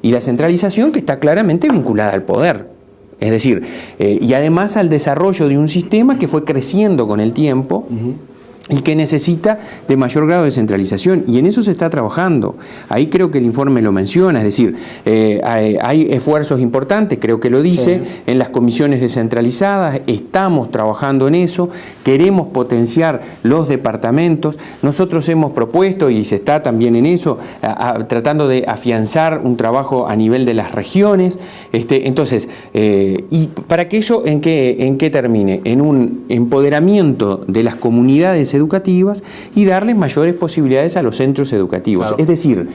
y la centralización que está claramente vinculada al poder. Es decir, y además al desarrollo de un sistema que fue creciendo con el tiempo, y que necesita de mayor grado de centralización, y en eso se está trabajando. Ahí creo que el informe lo menciona, es decir, hay esfuerzos importantes, creo que lo dice, en las comisiones descentralizadas, estamos trabajando en eso, queremos potenciar los departamentos, nosotros hemos propuesto, y se está también en eso, tratando de afianzar un trabajo a nivel de las regiones, entonces, y para que eso, ¿en qué termine? En un empoderamiento de las comunidades educativas y darles mayores posibilidades a los centros educativos. Claro. Es decir,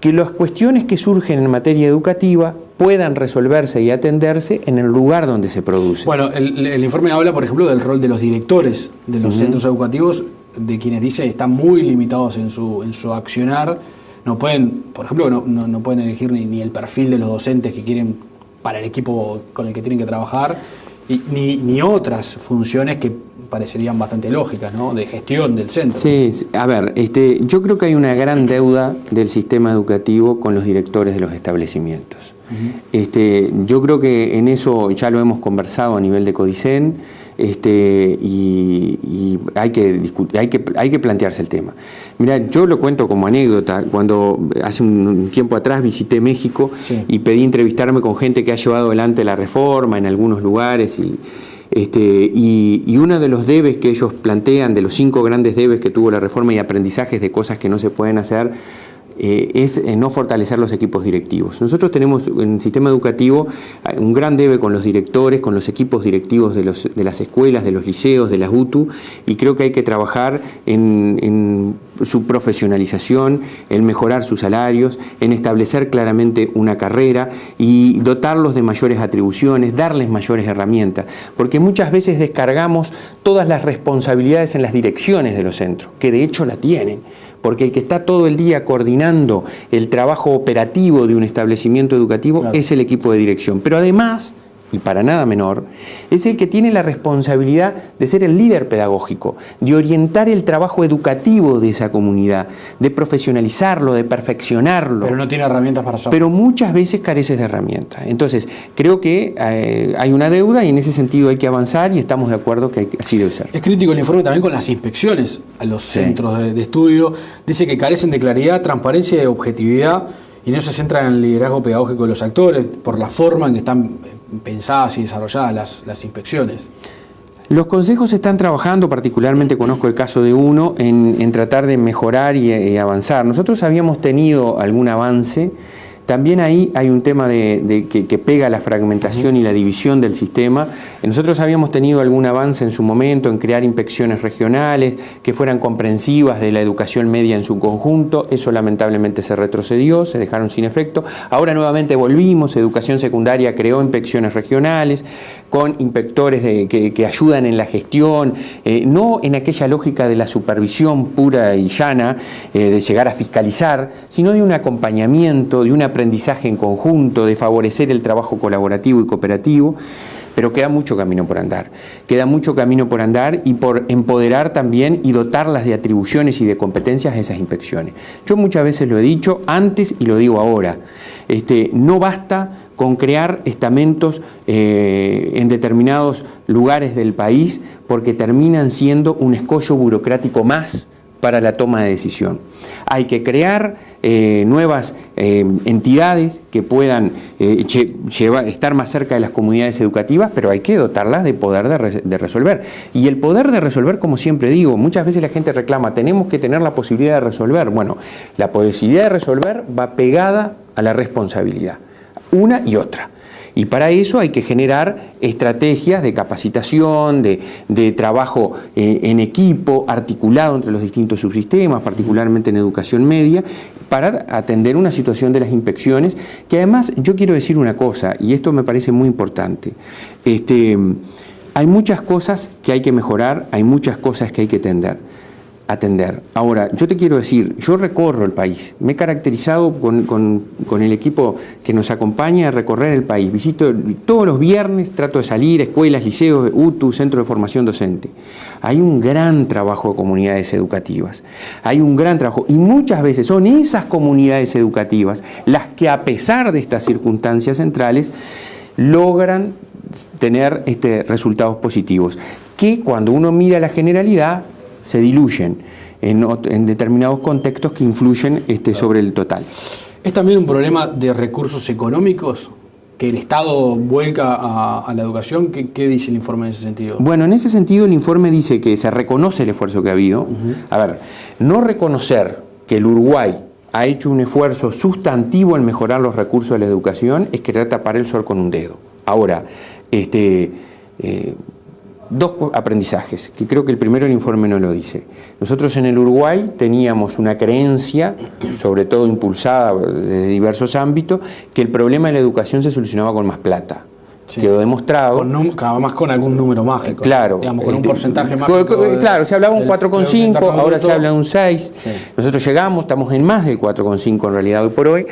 que las cuestiones que surgen en materia educativa puedan resolverse y atenderse en el lugar donde se produce. Bueno, el informe habla, por ejemplo, del rol de los directores de los centros educativos, de quienes dice están muy limitados en su accionar. No pueden, por ejemplo, no pueden elegir ni el perfil de los docentes que quieren para el equipo con el que tienen que trabajar, ni otras funciones que parecerían bastante lógicas, ¿no?, de gestión del centro. Sí, a ver, yo creo que hay una gran deuda del sistema educativo con los directores de los establecimientos. Yo creo que en eso ya lo hemos conversado a nivel de Codicen, y hay que plantearse el tema. Mira, yo lo cuento como anécdota. Cuando hace un tiempo atrás visité México, y pedí entrevistarme con gente que ha llevado adelante la reforma en algunos lugares, y uno de los debes que ellos plantean, de los 5 grandes debes que tuvo la reforma y aprendizajes de cosas que no se pueden hacer, es no fortalecer los equipos directivos. Nosotros tenemos en el sistema educativo un gran debe con los directores, con los equipos directivos de las escuelas, de los liceos, de las UTU, y creo que hay que trabajar en su profesionalización, en mejorar sus salarios, en establecer claramente una carrera y dotarlos de mayores atribuciones, darles mayores herramientas, porque muchas veces descargamos todas las responsabilidades en las direcciones de los centros, que de hecho la tienen, porque el que está todo el día coordinando el trabajo operativo de un establecimiento educativo, claro, es el equipo de dirección. Pero además, y para nada menor, es el que tiene la responsabilidad de ser el líder pedagógico, de orientar el trabajo educativo de esa comunidad, de profesionalizarlo, de perfeccionarlo. Pero no tiene herramientas para hacerlo. Pero muchas veces careces de herramientas. Entonces, creo que hay una deuda y en ese sentido hay que avanzar, y estamos de acuerdo que así debe ser. Es crítico el informe también con las inspecciones a los centros de estudio. Dice que carecen de claridad, transparencia y objetividad, y no se centran en el liderazgo pedagógico de los actores por la forma en que están pensadas y desarrolladas las inspecciones. Los consejos están trabajando, particularmente conozco el caso de uno, en tratar de mejorar y avanzar. Nosotros habíamos tenido algún avance. También ahí hay un tema que pega la fragmentación y la división del sistema. Nosotros habíamos tenido algún avance en su momento en crear inspecciones regionales que fueran comprensivas de la educación media en su conjunto. Eso lamentablemente se retrocedió, se dejaron sin efecto. Ahora nuevamente volvimos, Educación Secundaria creó inspecciones regionales con inspectores que ayudan en la gestión, no en aquella lógica de la supervisión pura y llana, de llegar a fiscalizar, sino de un acompañamiento, de una aprendizaje en conjunto, de favorecer el trabajo colaborativo y cooperativo, pero queda mucho camino por andar. Queda mucho camino por andar y por empoderar también y dotarlas de atribuciones y de competencias a esas inspecciones. Yo muchas veces lo he dicho antes y lo digo ahora. No basta con crear estamentos en determinados lugares del país, porque terminan siendo un escollo burocrático más para la toma de decisión. Hay que crear nuevas entidades que puedan estar más cerca de las comunidades educativas, pero hay que dotarlas de poder de resolver. Y el poder de resolver, como siempre digo, muchas veces la gente reclama, tenemos que tener la posibilidad de resolver. Bueno, la posibilidad de resolver va pegada a la responsabilidad, una y otra. Y para eso hay que generar estrategias de capacitación, de trabajo en equipo, articulado entre los distintos subsistemas, particularmente en educación media, para atender una situación de las inspecciones, que además yo quiero decir una cosa, y esto me parece muy importante. Hay muchas cosas que hay que mejorar, hay muchas cosas que hay que atender. atender. Ahora, yo te quiero decir, yo recorro el país, me he caracterizado con el equipo que nos acompaña a recorrer el país, visito todos los viernes, trato de salir, escuelas, liceos, UTU, centro de formación docente. Hay un gran trabajo de comunidades educativas, hay un gran trabajo, y muchas veces son esas comunidades educativas las que, a pesar de estas circunstancias centrales, logran tener resultados positivos, que cuando uno mira la generalidad se diluyen en determinados contextos que influyen sobre el total. ¿Es también un problema de recursos económicos que el Estado vuelca a la educación? ¿Qué dice el informe en ese sentido? Bueno, en ese sentido el informe dice que se reconoce el esfuerzo que ha habido. A ver, no reconocer que el Uruguay ha hecho un esfuerzo sustantivo en mejorar los recursos de la educación es querer tapar el sol con un dedo. Ahora, dos aprendizajes, que creo que el primero el informe no lo dice. Nosotros en el Uruguay teníamos una creencia, sobre todo impulsada desde diversos ámbitos, que el problema de la educación se solucionaba con más plata. Sí. Quedó demostrado. Cada más con algún número mágico. Claro. Digamos, con un porcentaje mágico. Claro, se hablaba un 4,5, ahora se habla de un 6. Sí. Nosotros llegamos, estamos en más del 4,5 en realidad hoy por hoy.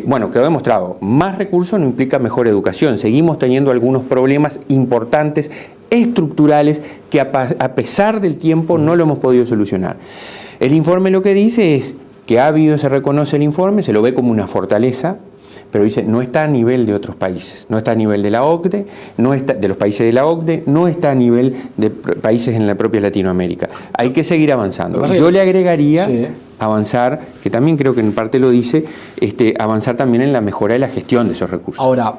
Bueno, quedó demostrado. Más recursos no implica mejor educación. Seguimos teniendo algunos problemas importantes, estructurales, que a pesar del tiempo no lo hemos podido solucionar. El informe lo que dice es que ha habido, se reconoce el informe, se lo ve como una fortaleza, pero dice, no está a nivel de otros países, no está a nivel de la OCDE, no está, de los países de la OCDE, no está a nivel de países en la propia Latinoamérica. Hay que seguir avanzando. Yo le agregaría avanzar, que también creo que en parte lo dice, avanzar también en la mejora de la gestión de esos recursos. Ahora,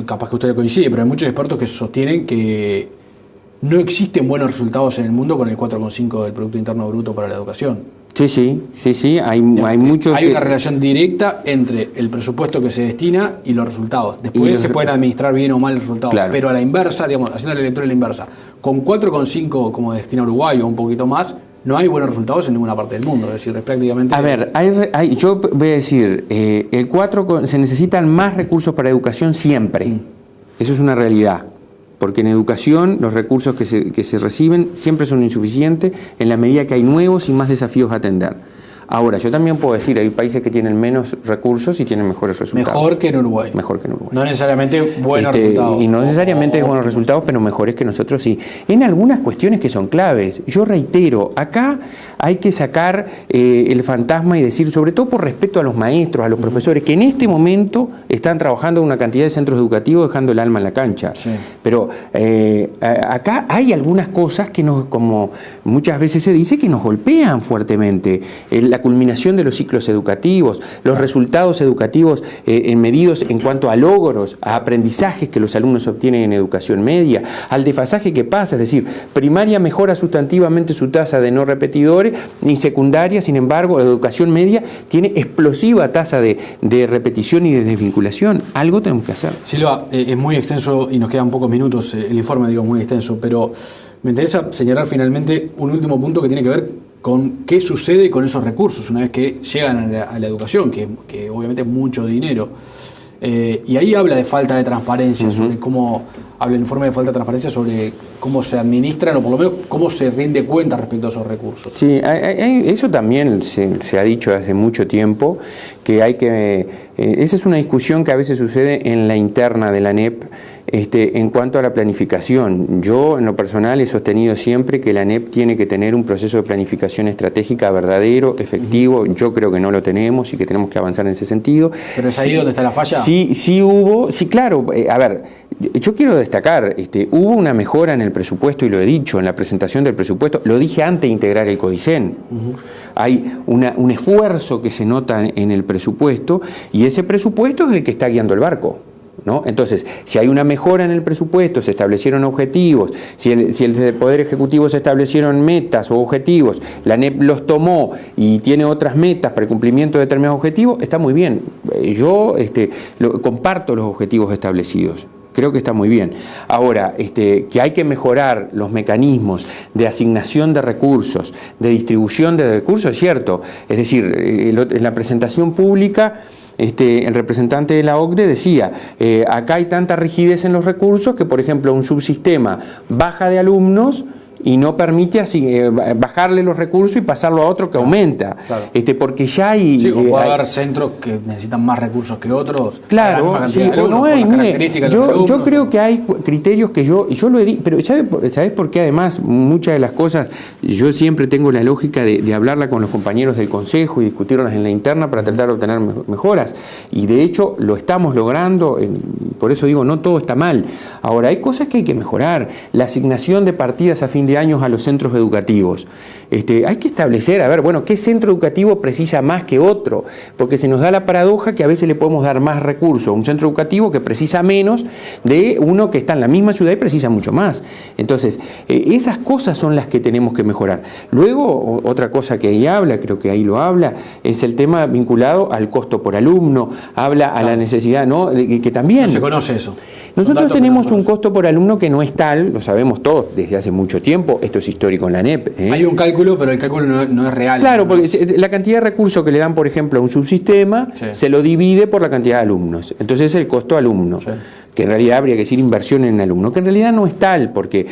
capaz que usted coincide, pero hay muchos expertos que sostienen que no existen buenos resultados en el mundo con el 4,5 del Producto Interno Bruto para la educación. Sí, hay muchos. Hay una relación directa entre el presupuesto que se destina y los resultados. Después se pueden administrar bien o mal los resultados, claro. Pero a la inversa, digamos, haciendo la lectura a la inversa, con 4,5 como destina Uruguay o un poquito más, no hay buenos resultados en ninguna parte del mundo. Es decir, prácticamente. A ver, yo voy a decir, el 4 se necesitan más recursos para educación siempre. Eso es una realidad. Porque en educación los recursos que se reciben siempre son insuficientes en la medida que hay nuevos y más desafíos a atender. Ahora, yo también puedo decir, hay países que tienen menos recursos y tienen mejores resultados. Mejor que en Uruguay. Mejor que en Uruguay. No necesariamente buenos resultados. Y no necesariamente buenos resultados, pero mejores que nosotros sí. En algunas cuestiones que son claves. Yo reitero, acá hay que sacar el fantasma y decir, sobre todo por respeto a los maestros, a los profesores, que en este momento están trabajando en una cantidad de centros educativos dejando el alma en la cancha. Sí. Pero acá hay algunas cosas que como muchas veces se dice, que nos golpean fuertemente. La culminación de los ciclos educativos, los resultados educativos medidos en cuanto a logros, a aprendizajes que los alumnos obtienen en educación media, al desfasaje que pasa, es decir, primaria mejora sustantivamente su tasa de no repetidores, y secundaria, sin embargo, la educación media tiene explosiva tasa de repetición y de desvinculación. Algo tenemos que hacer. Silva, es muy extenso y nos quedan pocos minutos, el informe digo muy extenso, pero me interesa señalar finalmente un último punto que tiene que ver con qué sucede con esos recursos una vez que llegan a la educación, que obviamente es mucho dinero. Y ahí habla de falta de transparencia, sobre cómo habla el informe de falta de transparencia sobre cómo se administran, o por lo menos cómo se rinde cuenta respecto a esos recursos. Sí, eso también se ha dicho hace mucho tiempo, que hay que... esa es una discusión que a veces sucede en la interna de la ANEP, en cuanto a la planificación. Yo, en lo personal, he sostenido siempre que la ANEP tiene que tener un proceso de planificación estratégica verdadero, efectivo. Yo creo que no lo tenemos y que tenemos que avanzar en ese sentido. ¿Pero es ahí donde está la falla? Sí hubo, sí, claro. A ver, yo quiero destacar, hubo una mejora en el presupuesto, y lo he dicho en la presentación del presupuesto, lo dije antes de integrar el Codicen. Hay un esfuerzo que se nota en el presupuesto, y ese presupuesto es el que está guiando el barco, ¿no? Entonces, si hay una mejora en el presupuesto, se establecieron objetivos, si el Poder Ejecutivo se establecieron metas o objetivos, la ANEP los tomó y tiene otras metas para el cumplimiento de determinados objetivos, está muy bien. Yo comparto los objetivos establecidos. Creo que está muy bien. Ahora, que hay que mejorar los mecanismos de asignación de recursos, de distribución de recursos, es cierto. Es decir, en la presentación pública, el representante de la OCDE decía, acá hay tanta rigidez en los recursos que, por ejemplo, un subsistema baja de alumnos y no permite así, bajarle los recursos y pasarlo a otro que aumenta. Claro. Porque ya hay... Sí, o puede haber centros que necesitan más recursos que otros. Claro, sí, o no hay... Yo creo que hay criterios que yo lo he dicho, pero ¿sabes por qué? Además, muchas de las cosas, yo siempre tengo la lógica de hablarla con los compañeros del Consejo y discutirlas en la interna para tratar de obtener mejoras. Y de hecho, lo estamos logrando, por eso digo, no todo está mal. Ahora, hay cosas que hay que mejorar. La asignación de partidas a fin de años a los centros educativos. Hay que establecer, a ver, bueno, ¿qué centro educativo precisa más que otro? Porque se nos da la paradoja que a veces le podemos dar más recursos a un centro educativo que precisa menos de uno que está en la misma ciudad y precisa mucho más. Entonces, esas cosas son las que tenemos que mejorar. Luego, otra cosa que ahí habla, creo que ahí lo habla, es el tema vinculado al costo por alumno, habla a la necesidad, ¿no? De que también... No se conoce eso. Nosotros tenemos un costo por alumno que no es tal, lo sabemos todos desde hace mucho tiempo, esto es histórico en la NEP. Hay un cálculo, pero el cálculo no es real. Claro, no porque es... la cantidad de recursos que le dan, por ejemplo, a un subsistema, sí, se lo divide por la cantidad de alumnos. Entonces es el costo alumno. Sí. Que en realidad habría que decir inversión en el alumno, que en realidad no es tal, porque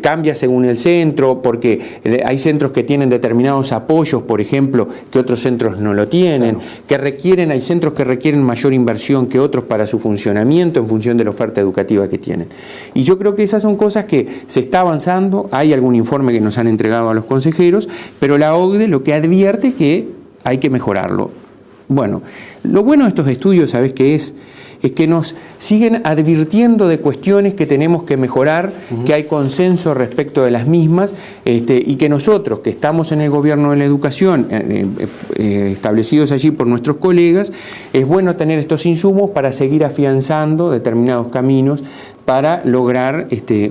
cambia según el centro, porque hay centros que tienen determinados apoyos, por ejemplo, que otros centros no lo tienen, claro, hay centros que requieren mayor inversión que otros para su funcionamiento en función de la oferta educativa que tienen. Y yo creo que esas son cosas que se está avanzando, hay algún informe que nos han entregado a los consejeros, pero la OCDE lo que advierte es que hay que mejorarlo. Bueno, lo bueno de estos estudios, ¿sabes qué es? Es que nos siguen advirtiendo de cuestiones que tenemos que mejorar, que hay consenso respecto de las mismas, y que nosotros, que estamos en el gobierno de la educación, establecidos allí por nuestros colegas, es bueno tener estos insumos para seguir afianzando determinados caminos para lograr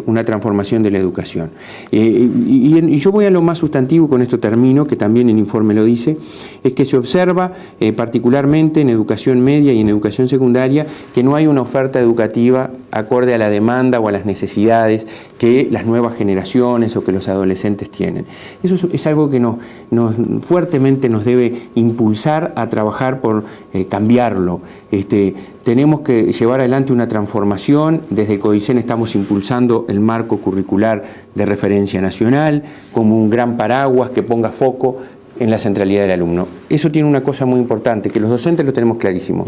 una transformación de la educación. Y yo voy a lo más sustantivo, con esto termino, que también el informe lo dice, es que se observa particularmente en educación media y en educación secundaria que no hay una oferta educativa acorde a la demanda o a las necesidades que las nuevas generaciones o que los adolescentes tienen. Eso es algo que fuertemente nos debe impulsar a trabajar por cambiarlo. Tenemos que llevar adelante una transformación. Desde el CODICEN estamos impulsando el marco curricular de referencia nacional como un gran paraguas que ponga foco en la centralidad del alumno. Eso tiene una cosa muy importante, que los docentes lo tenemos clarísimo.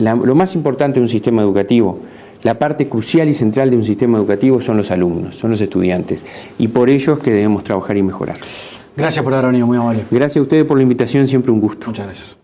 Lo más importante de un sistema educativo, la parte crucial y central de un sistema educativo son los alumnos, son los estudiantes. Y por ello es que debemos trabajar y mejorar. Gracias por haber venido, muy amable. Gracias a ustedes por la invitación, siempre un gusto. Muchas gracias.